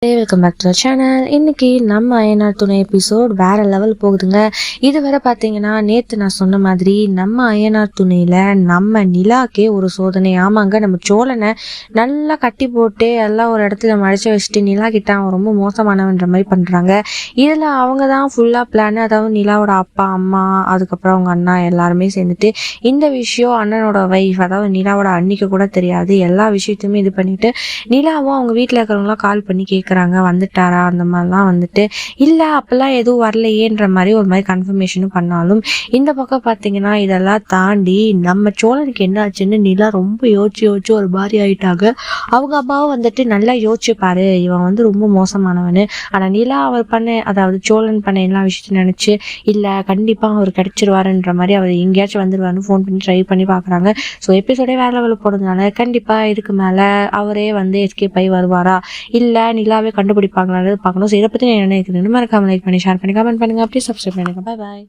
Welcome back to channel. இன்னைக்கு நம்ம அய்யனார் துணை எபிசோட் வேற லெவல் போகுதுங்க. இதுவரை பார்த்தீங்கன்னா நேற்று நான் சொன்ன மாதிரி நம்ம அய்யனார் துணையில நம்ம நிலாக்கே ஒரு சோதனை. ஆமாங்க, நம்ம சோழனை நல்லா கட்டி போட்டு எல்லாம் ஒரு இடத்துல மறைச்சு வச்சுட்டு நிலா கிட்ட அவன் ரொம்ப மோசமானவன்ற மாதிரி பண்றாங்க. இதில் அவங்க தான் ஃபுல்லாக பிளான். அதாவது நிலாவோட அப்பா அம்மா அதுக்கப்புறம் அவங்க அண்ணா எல்லாருமே சேர்ந்துட்டு இந்த விஷயம் அண்ணனோட வைஃப் அதாவது நிலாவோட அன்னிக்கு கூட தெரியாது. எல்லா விஷயத்தையுமே இது பண்ணிட்டு நிலாவும் அவங்க வீட்டில் இருக்கிறவங்களாம் கால் பண்ணி கேட்குறாங்க, வந்துட்டாரா அந்த மாதிரிலாம். வந்துட்டு இல்லை அப்பெல்லாம் எதுவும் வரலையேன்ற மாதிரி ஒரு மாதிரி கன்ஃபர்மேஷனும் பண்ணாலும் இந்த பக்கம் பார்த்தீங்கன்னா இதெல்லாம் தாண்டி நம்ம சோழனுக்கு என்ன ஆச்சுன்னு நிலா ரொம்ப யோசிச்சு ஒரு மாதிரி ஆயிட்டாங்க. அவங்க அம்மாவும் வந்துட்டு நல்லா யோசிச்சுப்பாரு, இவன் வந்து ரொம்ப மோசமானவனு. ஆனால் நிலா அவர் பண்ண அதாவது சோழன் பண்ண எல்லா விஷயத்தையும் நினச்சி இல்லை கண்டிப்பாக அவர் கிடைச்சிருவாருன்ற மாதிரி அவர் எங்கேயாச்சும் வந்துடுவாருன்னு ஃபோன் பண்ணி ட்ரை பண்ணி பார்க்குறாங்க. ஸோ எபிசோடே வேற லெவலில் போடுறதுனால கண்டிப்பாக இதுக்கு மேலே அவரே வந்து எஸ்கேப் ஆகி வருவாரா இல்லை நிலாவே கண்டுபிடிப்பாங்களான்னு பார்க்கணும். ஸோ இதை பற்றி என்ன நினைக்கிறேன்னு மறக்காம லைக் பண்ணி ஷேர் பண்ணி கமெண்ட் பண்ணுங்க, அப்படியே சப்ஸ்கிரைப் பண்ணுங்க. பாய் பாய்.